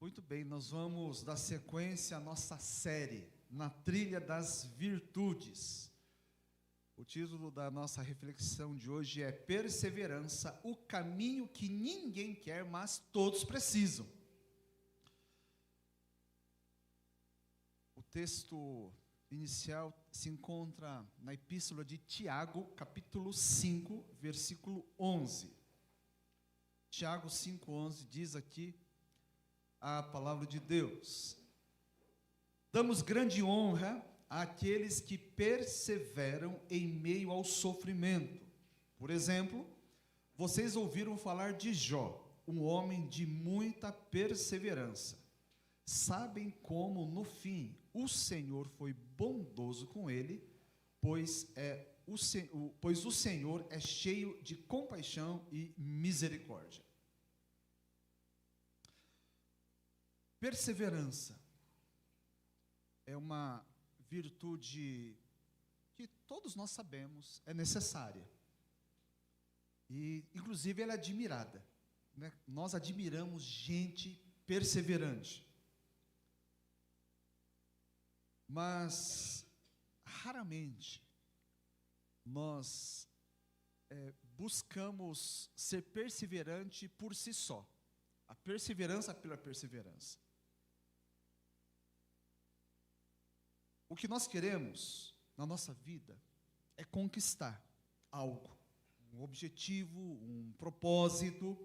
Muito bem, nós vamos dar sequência à nossa série, Na Trilha das Virtudes. O título da nossa reflexão de hoje é Perseverança, o caminho que ninguém quer, mas todos precisam. O texto inicial se encontra na Epístola de Tiago, capítulo 5, versículo 11. Tiago 5,11 diz aqui a palavra de Deus: damos grande honra àqueles que perseveram em meio ao sofrimento. Por exemplo, vocês ouviram falar de Jó, um homem de muita perseverança. Sabem como, no fim, o Senhor foi bondoso com ele, pois o Senhor é cheio de compaixão e misericórdia. Perseverança é uma virtude que todos nós sabemos é necessária. E, inclusive, ela é admirada, né? Nós admiramos gente perseverante. Mas, raramente, nós buscamos ser perseverante por si só. A perseverança pela perseverança. O que nós queremos na nossa vida é conquistar algo, um objetivo, um propósito,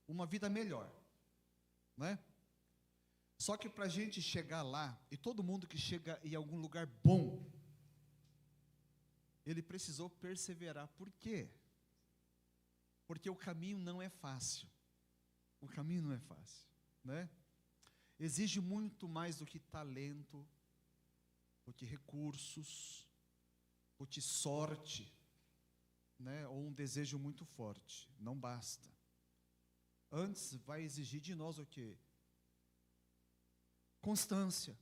uma vida melhor, não é? Só que para a gente chegar lá, e todo mundo que chega em algum lugar bom, ele precisou perseverar. Por quê? Porque o caminho não é fácil. O caminho não é fácil, né? Exige muito mais do que talento, do que recursos, do que sorte, né? Ou um desejo muito forte. Não basta. Antes vai exigir de nós o quê? Constância,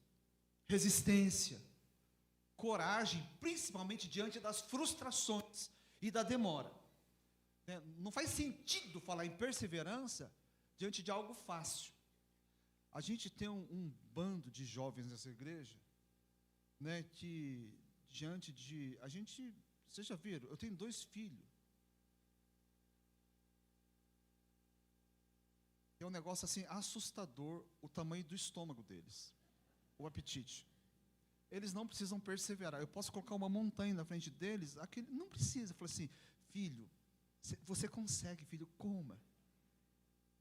resistência, coragem, principalmente diante das frustrações e da demora. Não faz sentido falar em perseverança diante de algo fácil. A gente tem um bando de jovens nessa igreja, né, que diante de... Vocês já viram? Eu tenho 2 filhos. É um negócio assim assustador o tamanho do estômago deles, o apetite. Eles não precisam perseverar. Eu posso colocar uma montanha na frente deles, aquele não precisa. Eu falo assim, filho, você consegue, filho, coma.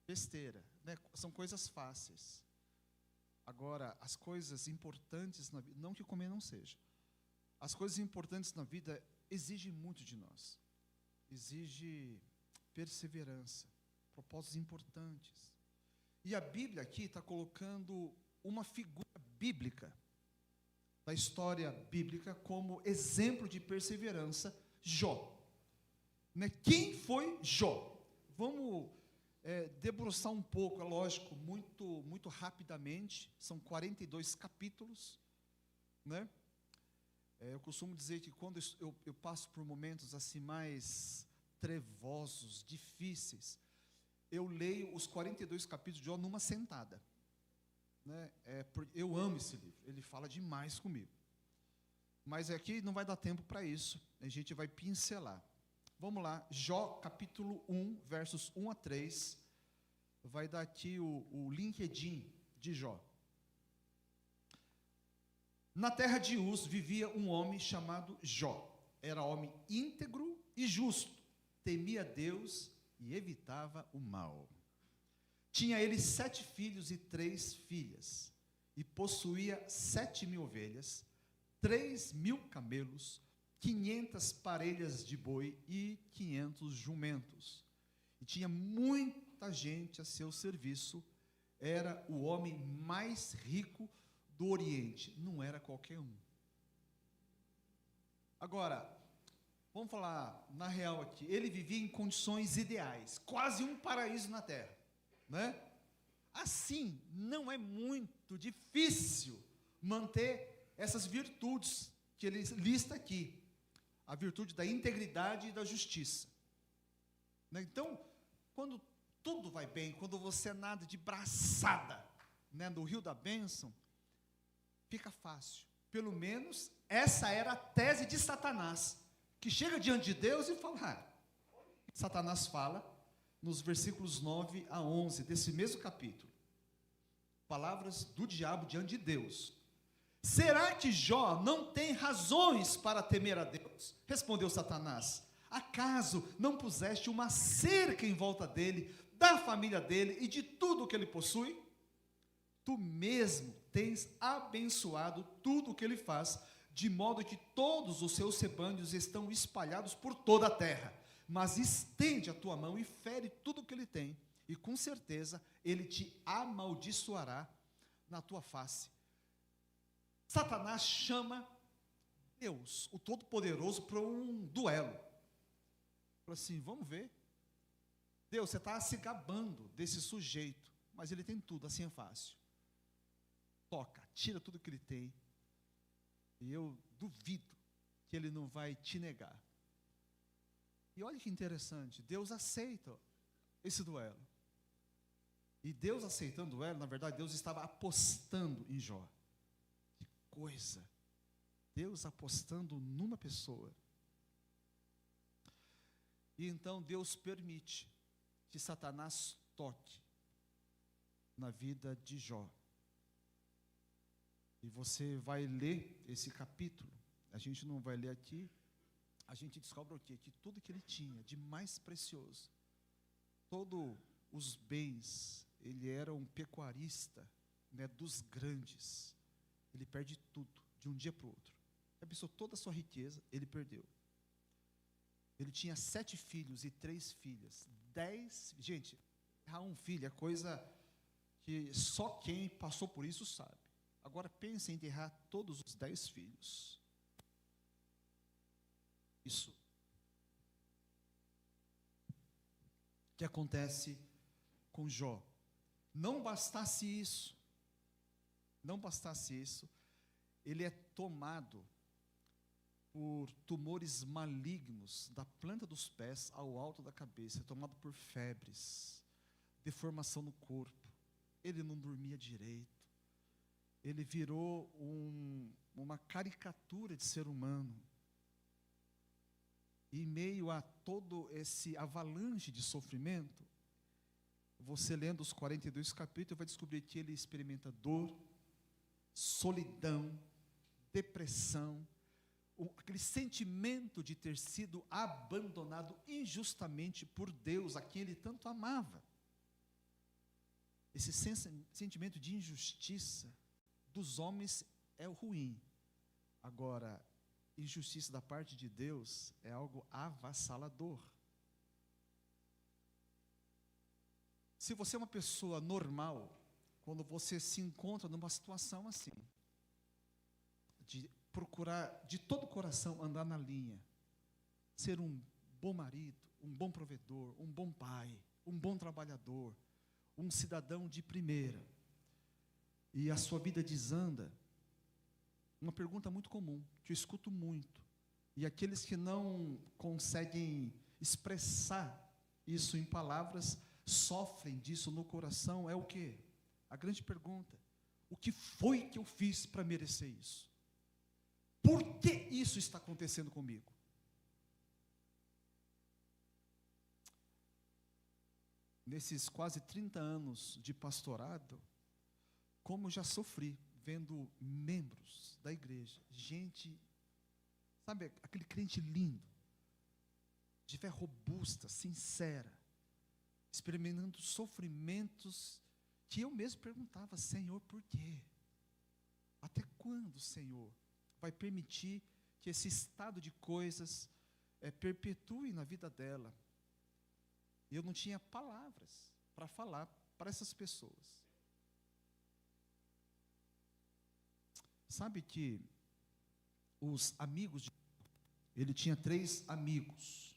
Besteira, né? São coisas fáceis. Agora, as coisas importantes na vida, não que comer não seja, as coisas importantes na vida exigem muito de nós. Exige perseverança, propósitos importantes. E a Bíblia aqui está colocando uma figura bíblica, da história bíblica, como exemplo de perseverança, Jó. Né? Quem foi Jó? Vamos debruçar um pouco, é lógico, muito rapidamente. São 42 capítulos, né? Eu costumo dizer que quando eu passo por momentos assim mais trevosos, difíceis, eu leio os 42 capítulos de Jó numa sentada, né? Eu amo esse livro, ele fala demais comigo. Mas aqui não vai dar tempo para isso, a gente vai pincelar. Vamos lá, Jó capítulo 1, versos 1 a 3, vai dar aqui o LinkedIn de Jó. Na terra de Uz vivia um homem chamado Jó. Era homem íntegro e justo, temia Deus e evitava o mal. Tinha ele 7 filhos e 3 filhas, e possuía 7.000 ovelhas, 3.000 camelos, 500 parelhas de boi e 500 jumentos. E tinha muita gente a seu serviço. Era o homem mais rico do Oriente. Não era qualquer um. Agora, vamos falar na real aqui. Ele vivia em condições ideais, quase um paraíso na terra, né? Assim, não é muito difícil manter essas virtudes que ele lista aqui. A virtude da integridade e da justiça. Né? Então, quando tudo vai bem, quando você nada de braçada, né, no rio da bênção, fica fácil. Pelo menos essa era a tese de Satanás, que chega diante de Deus e fala, Satanás fala nos versículos 9 a 11 desse mesmo capítulo, palavras do diabo diante de Deus. Será que Jó não tem razões para temer a Deus? Respondeu Satanás. Acaso não puseste uma cerca em volta dele, da família dele e de tudo o que ele possui? Tu mesmo tens abençoado tudo o que ele faz, de modo que todos os seus rebanhos estão espalhados por toda a terra. Mas estende a tua mão e fere tudo o que ele tem, e com certeza ele te amaldiçoará na tua face. Satanás chama Deus, o Todo-Poderoso, para um duelo. Fala assim, vamos ver. Deus, você está se gabando desse sujeito, mas ele tem tudo, assim é fácil. Toca, tira tudo que ele tem, e eu duvido que ele não vai te negar. E olha que interessante, Deus aceita esse duelo. E Deus aceitando o duelo, na verdade, Deus estava apostando em Jó. Que coisa! Deus apostando numa pessoa. E então Deus permite que Satanás toque na vida de Jó. E você vai ler esse capítulo, a gente não vai ler aqui, a gente descobre o quê? Que tudo que ele tinha de mais precioso, todos os bens, ele era um pecuarista, né, dos grandes, ele perde tudo, de um dia para o outro. Ele pensou toda a sua riqueza, ele perdeu. Ele tinha 7 filhos e 3 filhas, 10, gente, errar um filho é coisa que só quem passou por isso sabe. Agora pense em enterrar todos os 10 filhos. Isso. O que acontece com Jó? Não bastasse isso, ele é tomado por tumores malignos da planta dos pés ao alto da cabeça, é tomado por febres, deformação no corpo, ele não dormia direito, ele virou uma caricatura de ser humano. E em meio a todo esse avalanche de sofrimento, você lendo os 42 capítulos, vai descobrir que ele experimenta dor, solidão, depressão, aquele sentimento de ter sido abandonado injustamente por Deus, a quem ele tanto amava. Esse sentimento de injustiça dos homens é ruim. Agora, injustiça da parte de Deus é algo avassalador. Se você é uma pessoa normal, quando você se encontra numa situação assim, de procurar de todo o coração andar na linha, ser um bom marido, um bom provedor, um bom pai, um bom trabalhador, um cidadão de primeira, e a sua vida desanda, uma pergunta muito comum, que eu escuto muito, e aqueles que não conseguem expressar isso em palavras, sofrem disso no coração, é o quê? A grande pergunta, o que foi que eu fiz para merecer isso? Por que isso está acontecendo comigo? Nesses quase 30 anos de pastorado, como já sofri, vendo membros da igreja, gente, sabe, aquele crente lindo, de fé robusta, sincera, experimentando sofrimentos que eu mesmo perguntava, Senhor, por quê? Até quando, Senhor, vai permitir que esse estado de coisas perpetue na vida dela? E eu não tinha palavras para falar para essas pessoas. Sabe que os amigos, ele tinha 3 amigos.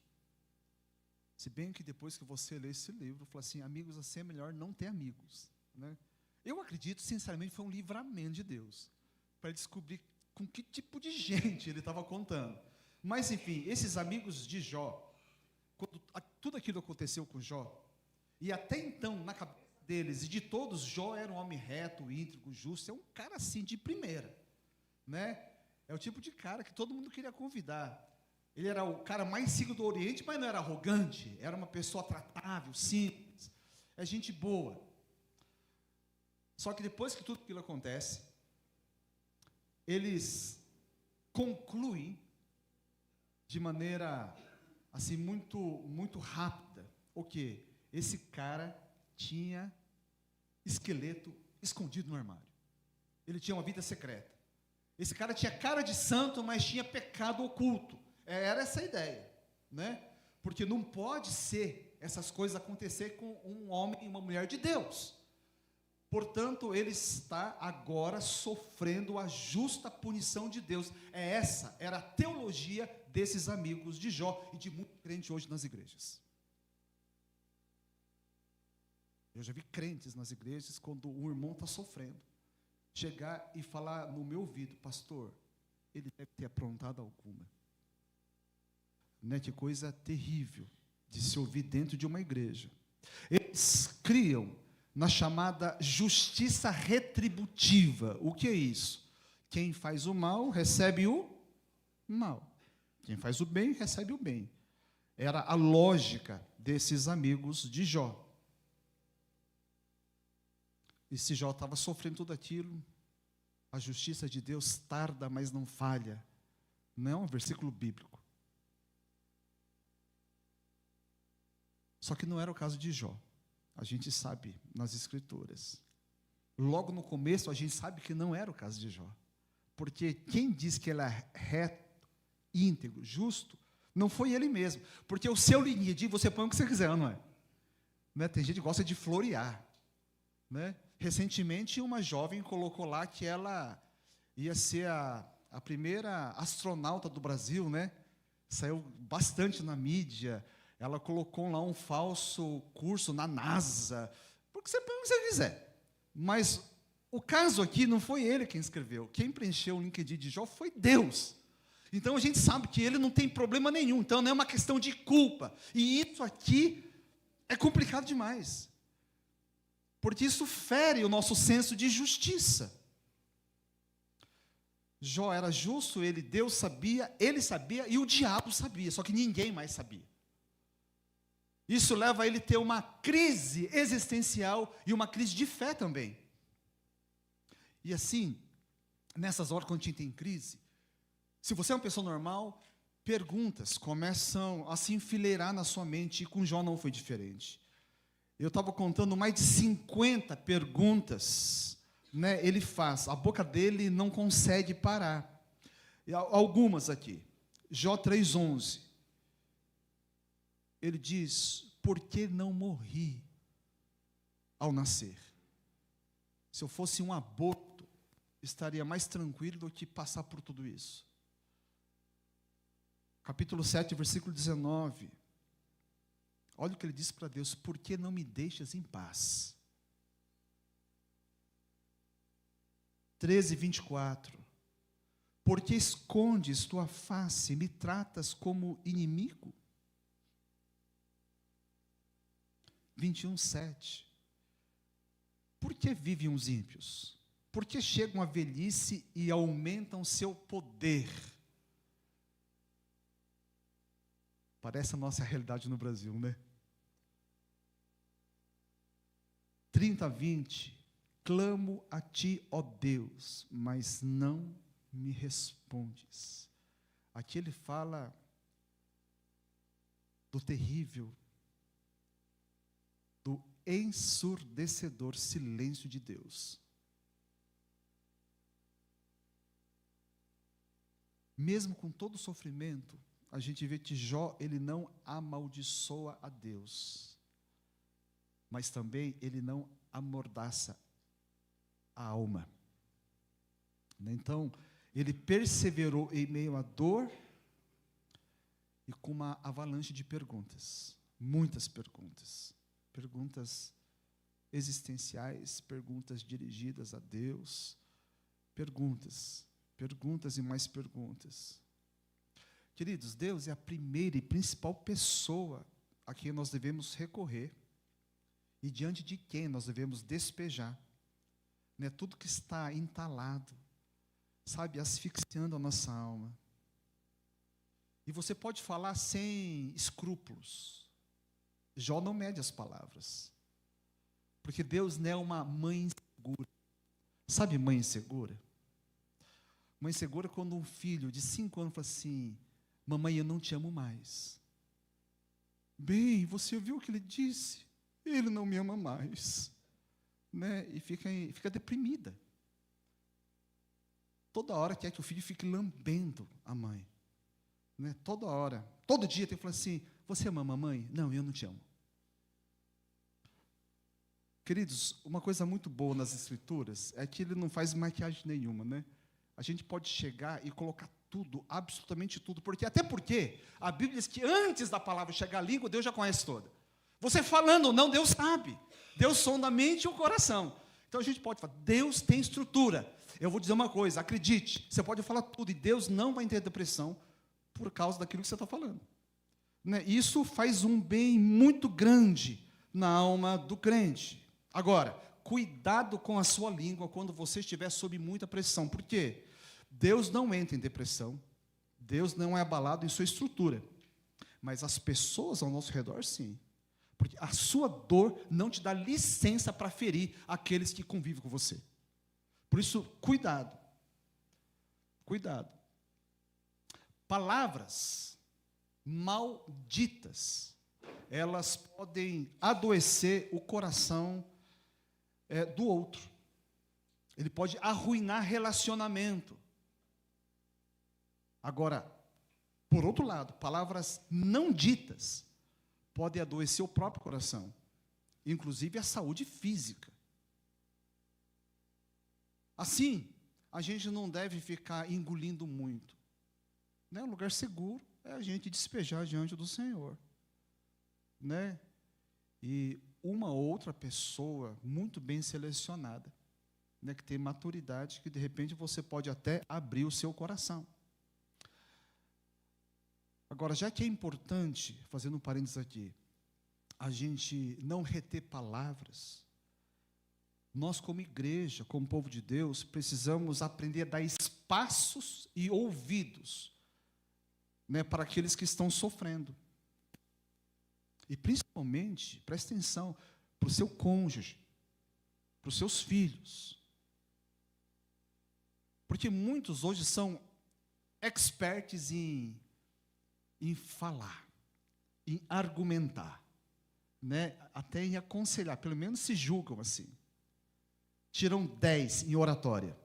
Se bem que depois que você lê esse livro, fala assim, amigos assim é melhor não ter amigos, né? Eu acredito, sinceramente, que foi um livramento de Deus, para descobrir com que tipo de gente ele estava contando. Mas, enfim, esses amigos de Jó, quando tudo aquilo aconteceu com Jó, e até então, na cabeça deles e de todos, Jó era um homem reto, íntegro, justo, é um cara assim de primeira, né? É o tipo de cara que todo mundo queria convidar. Ele era o cara mais símbolo do Oriente, mas não era arrogante, era uma pessoa tratável, simples, é gente boa. Só que depois que tudo aquilo acontece, eles concluem de maneira assim muito rápida o quê? Esse cara tinha esqueleto escondido no armário. Ele tinha uma vida secreta. Esse cara tinha cara de santo, mas tinha pecado oculto. Era essa a ideia, né? Porque não pode ser essas coisas acontecer com um homem e uma mulher de Deus. Portanto, ele está agora sofrendo a justa punição de Deus. Essa era a teologia desses amigos de Jó e de muito crente hoje nas igrejas. Eu já vi crentes nas igrejas, quando um irmão está sofrendo, chegar e falar no meu ouvido: pastor, ele deve ter aprontado alguma. Né, que coisa terrível de se ouvir dentro de uma igreja. Eles criam na chamada justiça retributiva. O que é isso? Quem faz o mal, recebe o mal. Quem faz o bem, recebe o bem. Era a lógica desses amigos de Jó. E se Jó estava sofrendo tudo aquilo, a justiça de Deus tarda, mas não falha. Não é um versículo bíblico. Só que não era o caso de Jó. A gente sabe nas Escrituras. Logo no começo, a gente sabe que não era o caso de Jó. Porque quem diz que ele é reto, íntegro, justo, não foi ele mesmo. Porque o seu lineage, você põe o que você quiser, não é? Né? Tem gente que gosta de florear. Né? Recentemente, uma jovem colocou lá que ela ia ser a primeira astronauta do Brasil, né? Saiu bastante na mídia. Ela colocou lá um falso curso na NASA, porque você põe o que você quiser. Mas o caso aqui não foi ele quem escreveu. Quem preencheu o LinkedIn de Jó foi Deus. Então a gente sabe que ele não tem problema nenhum. Então não é uma questão de culpa. E isso aqui é complicado demais. Porque isso fere o nosso senso de justiça. Jó era justo, Deus sabia, ele sabia e o diabo sabia, só que ninguém mais sabia. Isso leva a ele a ter uma crise existencial e uma crise de fé também. E assim, nessas horas quando a gente tem crise, se você é uma pessoa normal, perguntas começam a se enfileirar na sua mente, e com Jó não foi diferente. Eu estava contando mais de 50 perguntas, né, ele faz, a boca dele não consegue parar. E algumas aqui, Jó 3,11. Ele diz: por que não morri ao nascer? Se eu fosse um aborto, estaria mais tranquilo do que passar por tudo isso. Capítulo 7, versículo 19. Olha o que ele diz para Deus: por que não me deixas em paz? 13:24. Por que escondes tua face e me tratas como inimigo? 21:7. Por que vivem os ímpios? Por que chegam à velhice e aumentam seu poder? Parece a nossa realidade no Brasil, né? 30:20. Clamo a ti, ó Deus, mas não me respondes. Aqui ele fala do terrível, do ensurdecedor silêncio de Deus. Mesmo com todo o sofrimento, a gente vê que Jó, ele não amaldiçoa a Deus, mas também ele não amordaça a alma. Então, ele perseverou em meio à dor e com uma avalanche de perguntas, muitas perguntas. Perguntas existenciais, perguntas dirigidas a Deus, perguntas e mais perguntas. Queridos, Deus é a primeira e principal pessoa a quem nós devemos recorrer e diante de quem nós devemos despejar, né, tudo que está entalado, sabe, asfixiando a nossa alma. E você pode falar sem escrúpulos. Jó não mede as palavras, porque Deus não é uma mãe insegura. Sabe mãe insegura? Mãe insegura é quando um filho de 5 anos fala assim: mamãe, eu não te amo mais. Bem, você viu o que ele disse? Ele não me ama mais. Né? E fica deprimida. Toda hora quer que o filho fique lambendo a mãe. Né? Toda hora. Todo dia tem que falar assim: você ama a mamãe? Não, eu não te amo. Queridos, uma coisa muito boa nas Escrituras é que ele não faz maquiagem nenhuma, né? A gente pode chegar e colocar tudo, absolutamente tudo, até porque a Bíblia diz que antes da palavra chegar à língua, Deus já conhece toda. Você falando ou não, Deus sabe. Deus sonda a mente e o coração. Então a gente pode falar, Deus tem estrutura. Eu vou dizer uma coisa, acredite, você pode falar tudo e Deus não vai ter depressão por causa daquilo que você está falando. Né? Isso faz um bem muito grande na alma do crente. Agora, cuidado com a sua língua quando você estiver sob muita pressão. Por quê? Deus não entra em depressão. Deus não é abalado em sua estrutura. Mas as pessoas ao nosso redor, sim. Porque a sua dor não te dá licença para ferir aqueles que convivem com você. Por isso, cuidado. Cuidado. Palavras malditas, elas podem adoecer o coração do outro. Ele pode arruinar relacionamento. Agora, por outro lado, palavras não ditas podem adoecer o próprio coração, inclusive a saúde física. Assim, a gente não deve ficar engolindo muito. Né? Um lugar seguro é a gente despejar diante do Senhor. Né? E uma outra pessoa muito bem selecionada, né, que tem maturidade, que de repente você pode até abrir o seu coração. Agora, já que é importante, fazendo um parênteses aqui, a gente não reter palavras, nós como igreja, como povo de Deus, precisamos aprender a dar espaços e ouvidos, né, para aqueles que estão sofrendo. E principalmente, preste atenção, para o seu cônjuge, para os seus filhos. Porque muitos hoje são experts em falar, em argumentar, né? Até em aconselhar, pelo menos se julgam assim. Tiram 10 em oratória.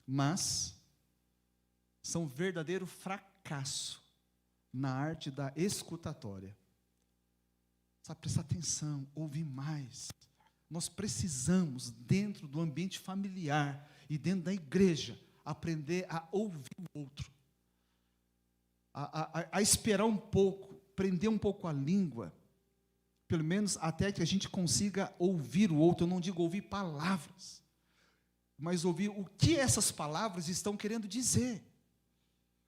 Mas são verdadeiro fracasso na arte da escutatória. Sabe, prestar atenção, ouvir mais. Nós precisamos, dentro do ambiente familiar e dentro da igreja, aprender a ouvir o outro. A esperar um pouco, prender um pouco a língua, pelo menos até que a gente consiga ouvir o outro. Eu não digo ouvir palavras, mas ouvir o que essas palavras estão querendo dizer.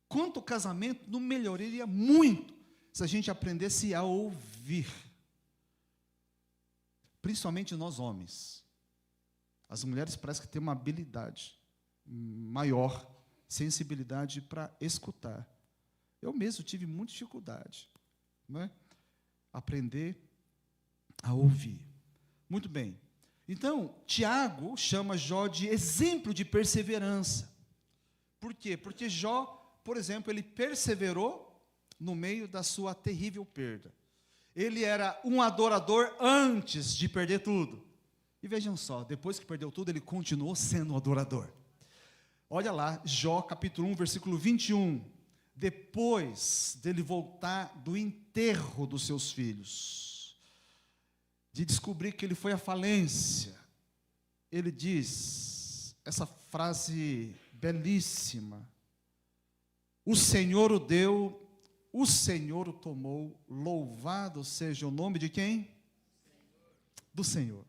Quanto o casamento não melhoraria muito se a gente aprendesse a ouvir. Principalmente nós homens. As mulheres parecem que têm uma habilidade maior, sensibilidade para escutar. Eu mesmo tive muita dificuldade, não é? Aprender a ouvir. Muito bem. Então, Tiago chama Jó de exemplo de perseverança. Por quê? Porque Jó, por exemplo, ele perseverou no meio da sua terrível perda. Ele era um adorador antes de perder tudo. E vejam só, depois que perdeu tudo, ele continuou sendo um adorador. Olha lá, Jó capítulo 1, versículo 21. Depois dele voltar do enterro dos seus filhos, de descobrir que ele foi à falência, ele diz essa frase belíssima: o Senhor o deu, o Senhor o tomou, louvado seja o nome de quem? Do Senhor.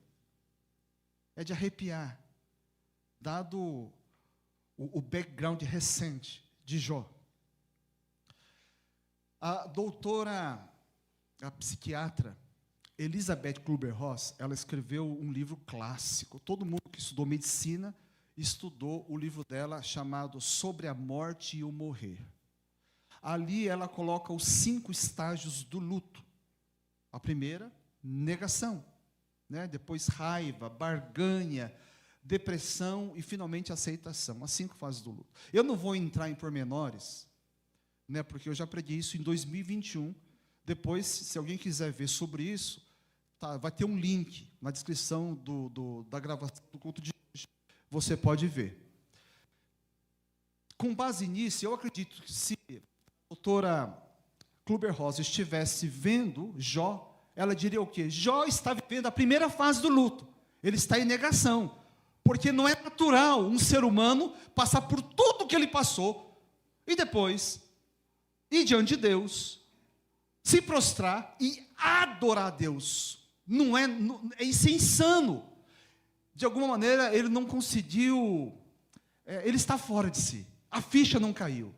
É de arrepiar, dado o background recente de Jó. A doutora, a psiquiatra Elizabeth Kübler-Ross, ela escreveu um livro clássico. Todo mundo que estudou medicina estudou o livro dela chamado Sobre a Morte e o Morrer. Ali ela coloca os 5 estágios do luto. A primeira, negação, né? Depois raiva, barganha, depressão e finalmente aceitação. As 5 fases do luto. Eu não vou entrar em pormenores, né? Porque eu já preguei isso em 2021. Depois, se alguém quiser ver sobre isso, tá, vai ter um link na descrição da gravação do culto de hoje. Você pode ver. Com base nisso, eu acredito que se a doutora Kübler-Ross estivesse vendo Jó, ela diria o quê? Jó está vivendo a primeira fase do luto. Ele está em negação. Porque não é natural um ser humano passar por tudo que ele passou e depois ir diante de Deus, se prostrar e adorar a Deus. Isso é insano. De alguma maneira, ele não conseguiu, ele está fora de si. A ficha não caiu.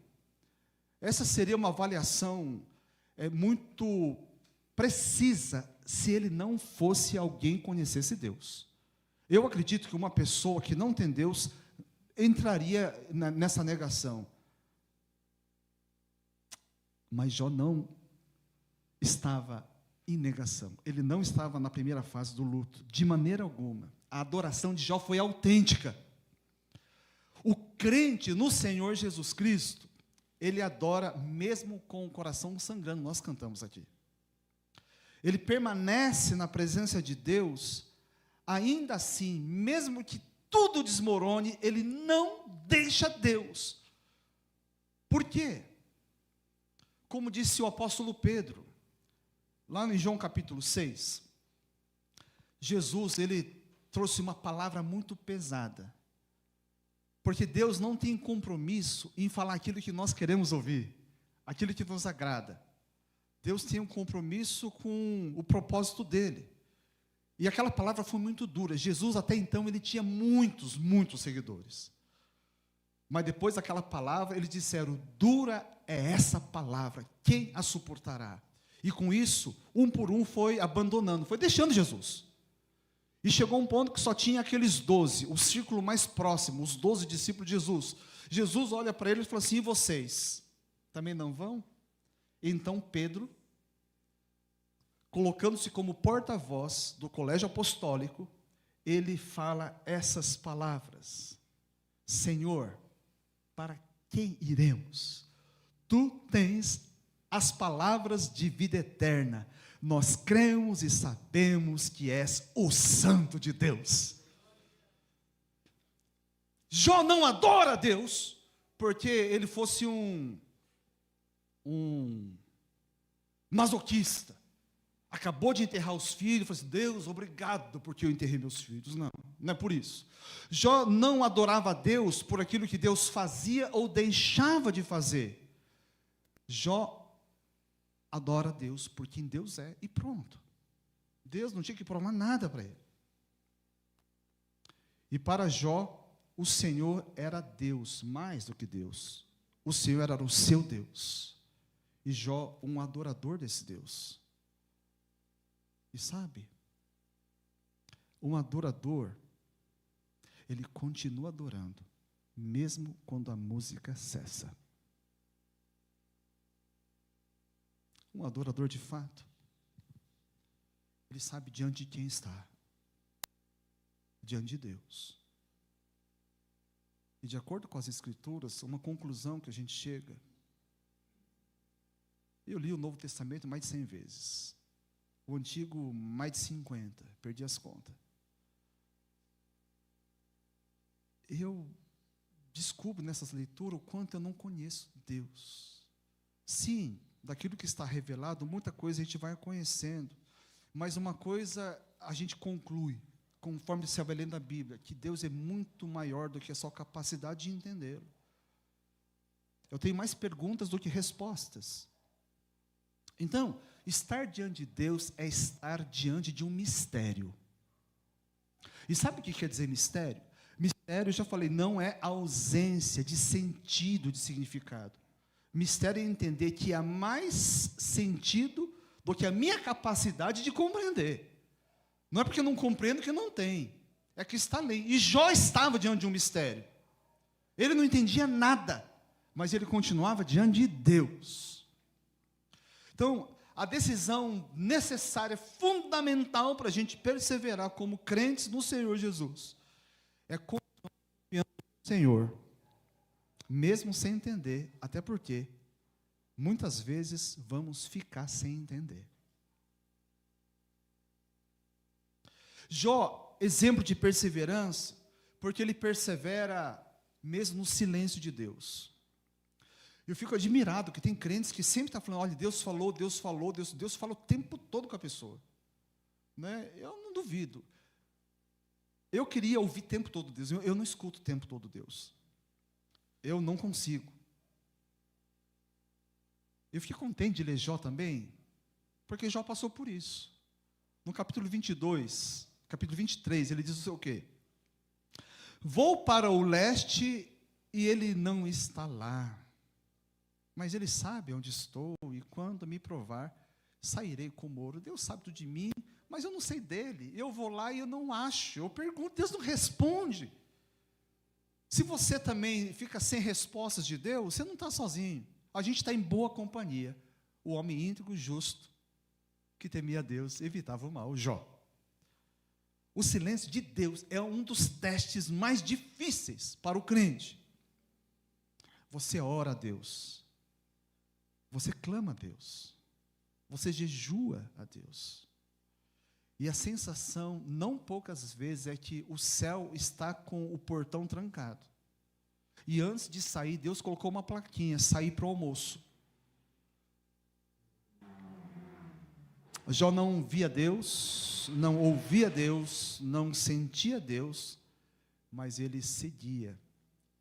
Essa seria uma avaliação muito precisa se ele não fosse alguém que conhecesse Deus. Eu acredito que uma pessoa que não tem Deus entraria nessa negação. Mas Jó não estava em negação. Ele não estava na primeira fase do luto, de maneira alguma. A adoração de Jó foi autêntica. O crente no Senhor Jesus Cristo, ele adora mesmo com o coração sangrando. Nós cantamos aqui. Ele permanece na presença de Deus, ainda assim, mesmo que tudo desmorone, ele não deixa Deus. Por quê? Como disse o apóstolo Pedro, lá em João capítulo 6, Jesus, ele trouxe uma palavra muito pesada. Porque Deus não tem compromisso em falar aquilo que nós queremos ouvir, aquilo que nos agrada. Deus tem um compromisso com o propósito dele. E aquela palavra foi muito dura. Jesus, até então, ele tinha muitos seguidores. Mas depois daquela palavra, eles disseram, dura é essa palavra, quem a suportará? E com isso, um por um foi abandonando, foi deixando Jesus. E chegou um ponto que só tinha aqueles 12, o círculo mais próximo, os 12 discípulos de Jesus. Jesus olha para eles e fala assim, e vocês? Também não vão? Então Pedro, colocando-se como porta-voz do colégio apostólico, ele fala essas palavras. Senhor, para quem iremos? Tu tens as palavras de vida eterna. Nós cremos e sabemos que és o Santo de Deus. Jó não adora a Deus, porque ele fosse um masoquista. Acabou de enterrar os filhos, falou assim, Deus, obrigado porque eu enterrei meus filhos. Não, não é por isso. Jó não adorava a Deus por aquilo que Deus fazia ou deixava de fazer. Jó adora a Deus por quem Deus é e pronto. Deus não tinha que provar nada para ele. E para Jó, o Senhor era Deus, mais do que Deus. O Senhor era o seu Deus. E Jó, um adorador desse Deus. E sabe, um adorador, ele continua adorando, mesmo quando a música cessa. Um adorador de fato, ele sabe diante de quem está, diante de Deus. E de acordo com as Escrituras, uma conclusão que a gente chega, eu li o Novo Testamento mais de 100 vezes, o Antigo mais de 50, perdi as contas. Eu descubro nessas leituras o quanto eu não conheço Deus. Sim, daquilo que está revelado, muita coisa a gente vai conhecendo, mas uma coisa a gente conclui, conforme se vai lendo a Bíblia, que Deus é muito maior do que a sua capacidade de entendê-lo. Eu tenho mais perguntas do que respostas. Então, estar diante de Deus é estar diante de um mistério. E sabe o que quer dizer mistério? Mistério, eu já falei, não é ausência de sentido, de significado. Mistério é entender que há mais sentido do que a minha capacidade de compreender. Não é porque eu não compreendo que não tem, é que está além. E Jó estava diante de um mistério. Ele não entendia nada, mas ele continuava diante de Deus. Então, a decisão necessária, fundamental para a gente perseverar como crentes no Senhor Jesus, é continuar confiando no Senhor, mesmo sem entender, até porque muitas vezes vamos ficar sem entender. Jó, exemplo de perseverança, porque ele persevera mesmo no silêncio de Deus. Eu fico admirado que tem crentes que sempre estão falando, olha, Deus falou, Deus fala o tempo todo com a pessoa. Né? Eu não duvido. Eu queria ouvir o tempo todo Deus, eu não escuto o tempo todo Deus. Eu não consigo. Eu fiquei contente de ler Jó também, porque Jó passou por isso. No capítulo 22, capítulo 23, ele diz o quê? Vou para o leste e ele não está lá. Mas ele sabe onde estou e quando me provar, sairei como ouro. Deus sabe tudo de mim, mas eu não sei dele. Eu vou lá e eu não acho. Eu pergunto, Deus não responde. Se você também fica sem respostas de Deus, você não está sozinho. A gente está em boa companhia. O homem íntegro, justo, que temia a Deus, evitava o mal, Jó. O silêncio de Deus é um dos testes mais difíceis para o crente. Você ora a Deus. Você clama a Deus. Você jejua a Deus. E a sensação, não poucas vezes, é que o céu está com o portão trancado. E antes de sair, Deus colocou uma plaquinha, sair para o almoço. Jó não via Deus, não ouvia Deus, não sentia Deus, mas ele seguia,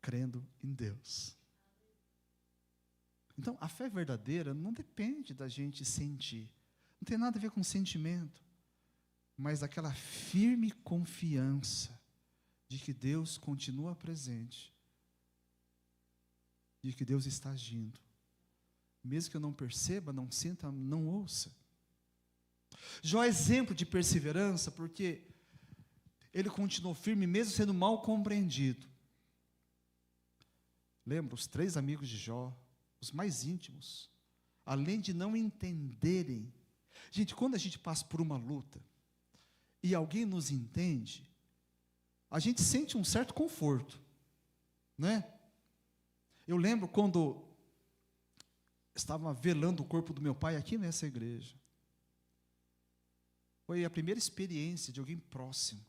crendo em Deus. Então, a fé verdadeira não depende da gente sentir. Não tem nada a ver com sentimento. Mas aquela firme confiança de que Deus continua presente. De que Deus está agindo. Mesmo que eu não perceba, não sinta, não ouça. Jó é exemplo de perseverança porque ele continuou firme mesmo sendo mal compreendido. Lembra, os 3 amigos de Jó, os mais íntimos, além de não entenderem. Gente, quando a gente passa por uma luta e alguém nos entende, a gente sente um certo conforto, né? Eu lembro quando estava velando o corpo do meu pai aqui nessa igreja. Foi a primeira experiência de alguém próximo,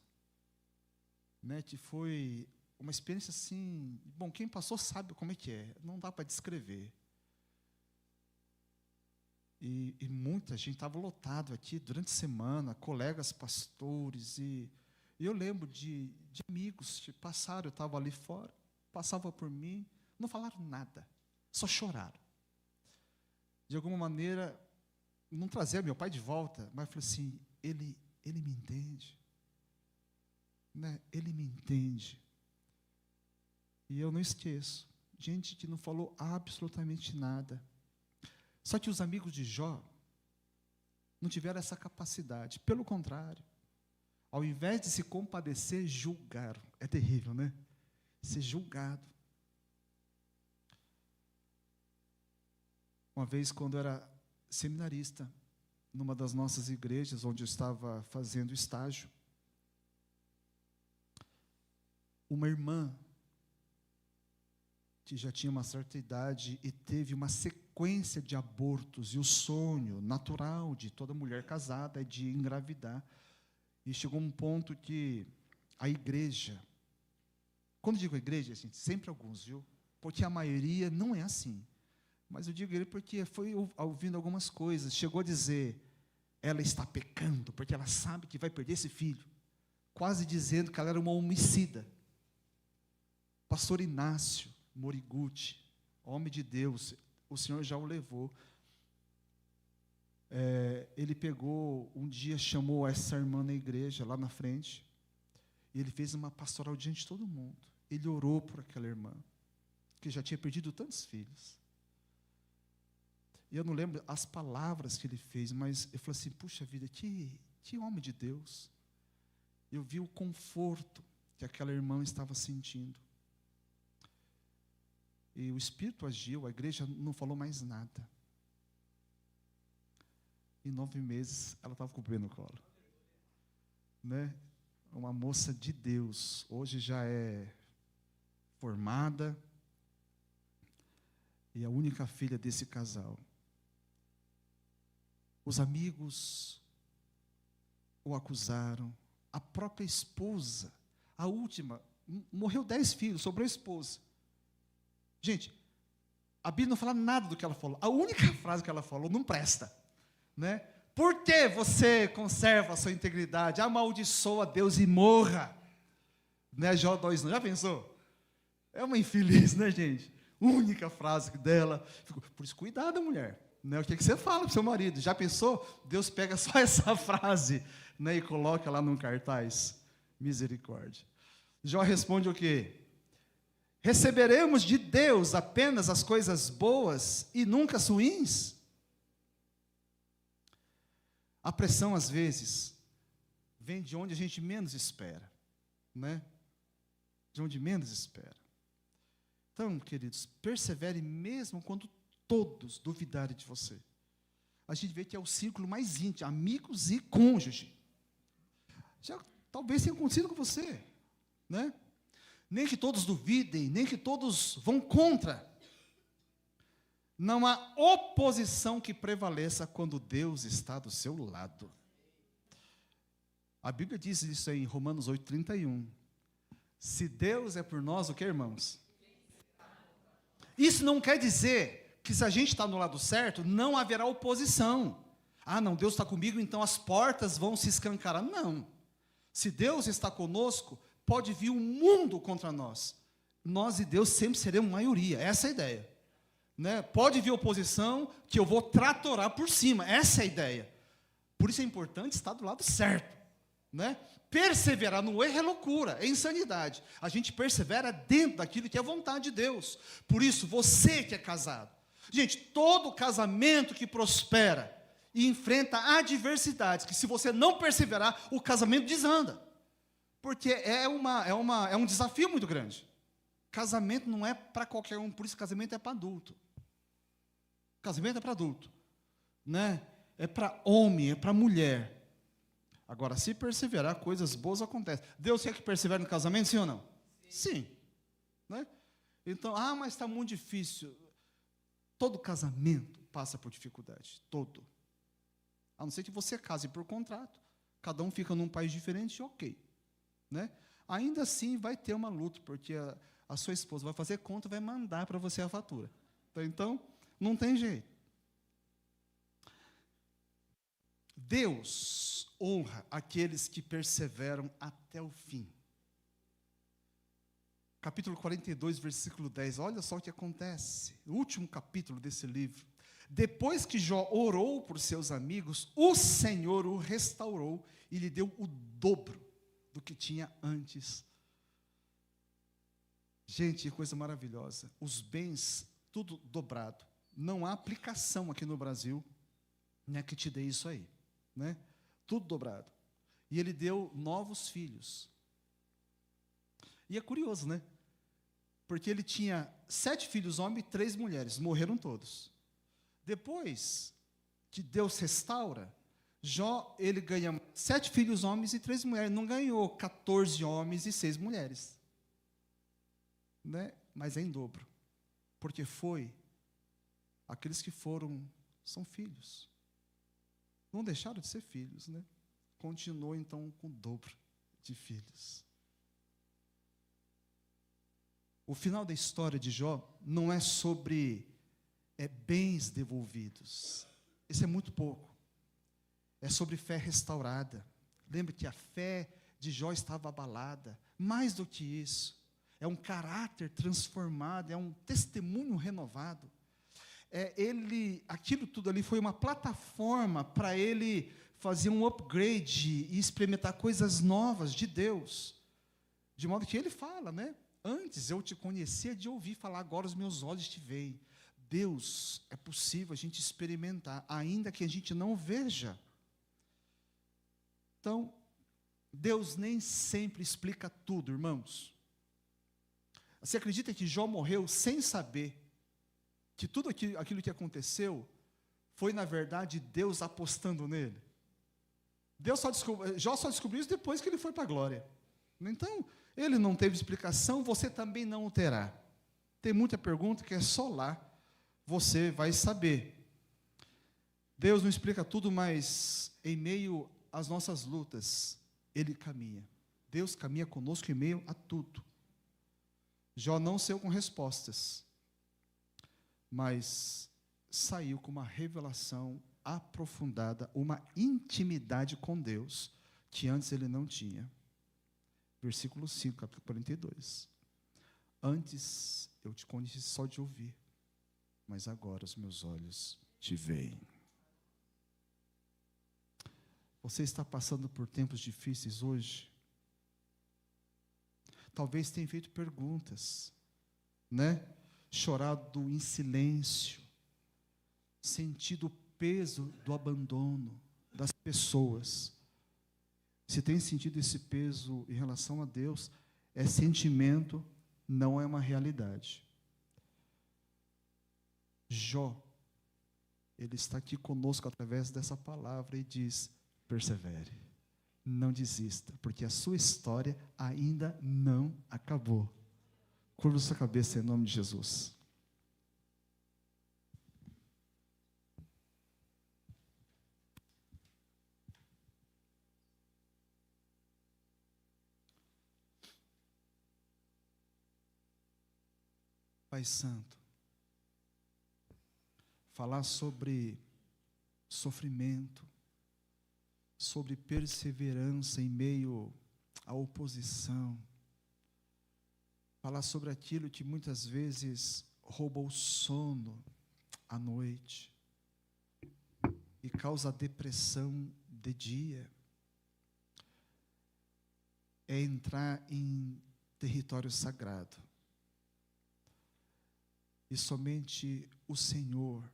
né? Que foi uma experiência assim, bom, quem passou sabe como é que é, não dá para descrever. E muita gente estava lotado aqui durante a semana, colegas pastores, e eu lembro de amigos que passaram, eu estava ali fora, passavam por mim, não falaram nada, só choraram. De alguma maneira, não trazia meu pai de volta, mas falei assim, ele me entende, né? Ele me entende. E eu não esqueço, gente que não falou absolutamente nada. Só que os amigos de Jó não tiveram essa capacidade. Pelo contrário, ao invés de se compadecer, julgaram. É terrível, né? Ser julgado. Uma vez, quando eu era seminarista, numa das nossas igrejas, onde eu estava fazendo estágio, uma irmã que já tinha uma certa idade e teve uma sequência de abortos, e o sonho natural de toda mulher casada é de engravidar. E chegou um ponto que a igreja, quando digo igreja, gente, sempre alguns, viu? Porque a maioria não é assim. Mas eu digo igreja porque foi ouvindo algumas coisas. Chegou a dizer, ela está pecando, porque ela sabe que vai perder esse filho. Quase dizendo que ela era uma homicida. Pastor Inácio Moriguti, homem de Deus, o Senhor já o levou. Ele pegou, um dia chamou essa irmã na igreja, lá na frente, e ele fez uma pastoral diante de todo mundo. Ele orou por aquela irmã, que já tinha perdido tantos filhos. E eu não lembro as palavras que ele fez, mas eu falei assim, puxa vida, que homem de Deus. Eu vi o conforto que aquela irmã estava sentindo. E o Espírito agiu, a igreja não falou mais nada. Em 9 meses, ela estava com o bebê no colo. Né? Uma moça de Deus, hoje já é formada, e a única filha desse casal. Os amigos o acusaram, a própria esposa, a última, morreu 10 filhos, sobrou a esposa. Gente, a Bíblia não fala nada do que ela falou, a única frase que ela falou não presta, né? Por que você conserva a sua integridade? Amaldiçoa Deus e morra. Né, Jó 2, não, já pensou? É uma infeliz, né, gente? Única frase dela. Por isso, cuidado, mulher. Né? O que você fala para o seu marido? Já pensou? Deus pega só essa frase, né, e coloca lá num cartaz. Misericórdia. Jó responde o quê? Receberemos de Deus apenas as coisas boas e nunca as ruins? A pressão, às vezes, vem de onde a gente menos espera, né? De onde menos espera. Então, queridos, persevere mesmo quando todos duvidarem de você. A gente vê que é o círculo mais íntimo, amigos e cônjuge. Já talvez tenha acontecido com você, né? Nem que todos duvidem, nem que todos vão contra. Não há oposição que prevaleça quando Deus está do seu lado. A Bíblia diz isso aí em Romanos 8:31. Se Deus é por nós, o que, irmãos? Isso não quer dizer que se a gente está no lado certo, não haverá oposição. Ah, não, Deus está comigo, então as portas vão se escancarar. Não. Se Deus está conosco, pode vir o mundo contra nós. Nós e Deus sempre seremos maioria. Essa é a ideia. Né? Pode vir oposição que eu vou tratorar por cima. Essa é a ideia. Por isso é importante estar do lado certo. Né? Perseverar no erro é loucura, é insanidade. A gente persevera dentro daquilo que é vontade de Deus. Por isso, você que é casado. Gente, todo casamento que prospera e enfrenta adversidades, que se você não perseverar, o casamento desanda. Porque é um desafio muito grande. Casamento não é para qualquer um, por isso casamento é para adulto. Casamento é para adulto, né? É para homem, é para mulher. Agora, se perseverar, coisas boas acontecem. Deus quer que persevere no casamento, sim ou não? Sim. Né? Então, mas está muito difícil. Todo casamento passa por dificuldade, todo. A não ser que você case por contrato, cada um fica num país diferente, ok. Né? Ainda assim vai ter uma luta, porque a sua esposa vai fazer conta, vai mandar para você a fatura. Então, não tem jeito. Deus honra aqueles que perseveram até o fim. Capítulo 42, versículo 10. Olha só o que acontece. O último capítulo desse livro. Depois que Jó orou por seus amigos, o Senhor o restaurou e lhe deu o dobro do que tinha antes. Gente, que coisa maravilhosa. Os bens, tudo dobrado. Não há aplicação aqui no Brasil, né, que te dê isso aí. Né? Tudo dobrado. E ele deu novos filhos. E é curioso, né? Porque ele tinha 7 filhos homens e 3 mulheres. Morreram todos. Depois que Deus restaura, Jó, ele ganha 7 filhos homens e 3 mulheres. Não ganhou 14 homens e 6 mulheres. Né? Mas é em dobro. Porque aqueles que são filhos. Não deixaram de ser filhos, né? Continuou, então, com o dobro de filhos. O final da história de Jó não é sobre bens devolvidos. Isso é muito pouco. É sobre fé restaurada. Lembre que a fé de Jó estava abalada. Mais do que isso, é um caráter transformado, é um testemunho renovado. Aquilo tudo ali foi uma plataforma para ele fazer um upgrade e experimentar coisas novas de Deus. De modo que ele fala, né? Antes eu te conhecia de ouvir falar, agora os meus olhos te veem. Deus é possível a gente experimentar, ainda que a gente não veja. Então, Deus nem sempre explica tudo, irmãos. Você acredita que Jó morreu sem saber que tudo aquilo que aconteceu foi, na verdade, Deus apostando nele? Jó só descobriu isso depois que ele foi para a glória. Então, ele não teve explicação, você também não o terá. Tem muita pergunta que é só lá você vai saber. Deus não explica tudo, mas em meio às nossas lutas, Ele caminha. Deus caminha conosco em meio a tudo. Jó não saiu com respostas, mas saiu com uma revelação aprofundada, uma intimidade com Deus, que antes ele não tinha. Versículo 5, capítulo 42. Antes eu te conheci só de ouvir, mas agora os meus olhos te veem. Você está passando por tempos difíceis hoje? Talvez tenha feito perguntas, né? Chorado em silêncio, sentido o peso do abandono das pessoas. Se tem sentido esse peso em relação a Deus, é sentimento, não é uma realidade. Jó, ele está aqui conosco através dessa palavra e diz: persevere, não desista, porque a sua história ainda não acabou. Curva sua cabeça em nome de Jesus. Pai Santo, falar sobre sofrimento, sobre perseverança em meio à oposição, falar sobre aquilo que muitas vezes rouba o sono à noite e causa depressão de dia, é entrar em território sagrado. E somente o Senhor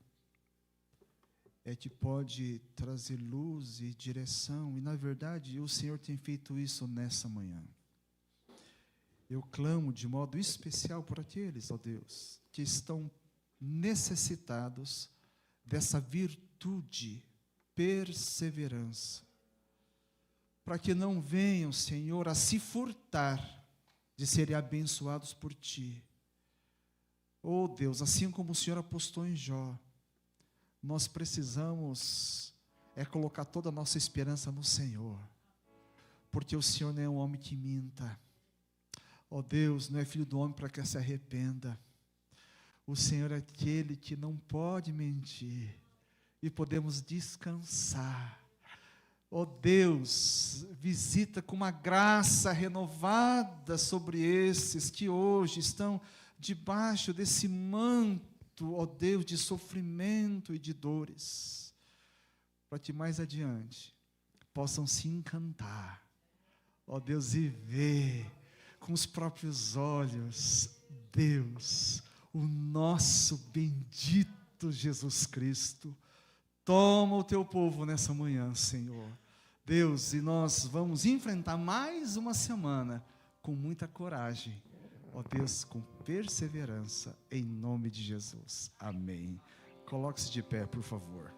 é que pode trazer luz e direção, e na verdade o Senhor tem feito isso nessa manhã. Eu clamo de modo especial por aqueles, ó Deus, que estão necessitados dessa virtude, perseverança, para que não venham, Senhor, a se furtar de serem abençoados por Ti. Oh Deus, assim como o Senhor apostou em Jó, nós precisamos colocar toda a nossa esperança no Senhor, porque o Senhor não é um homem que minta. Oh Deus, não é filho do homem para que se arrependa. O Senhor é aquele que não pode mentir, e podemos descansar. Oh Deus, visita com uma graça renovada sobre esses que hoje estão debaixo desse manto, ó Deus, de sofrimento e de dores, para que mais adiante possam se encantar, ó Deus, e ver com os próprios olhos, Deus, o nosso bendito Jesus Cristo. Toma o teu povo nessa manhã, Senhor. Deus, e nós vamos enfrentar mais uma semana com muita coragem, ó Deus, com perseverança, em nome de Jesus. Amém. Coloque-se de pé, por favor.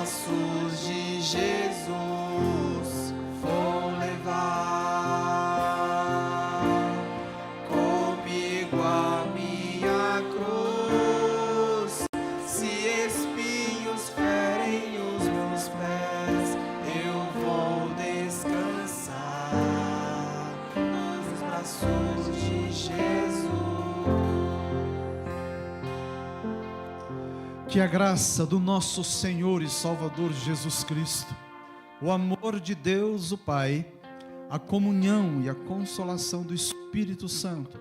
braços de Jesus vou levar comigo a minha cruz. Se espinhos ferem os meus pés, eu vou descansar nos braços de Jesus. Que a graça do nosso Senhor e Salvador Jesus Cristo, o amor de Deus o Pai, a comunhão e a consolação do Espírito Santo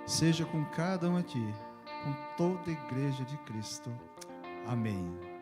seja com cada um aqui, com toda a igreja de Cristo. Amém.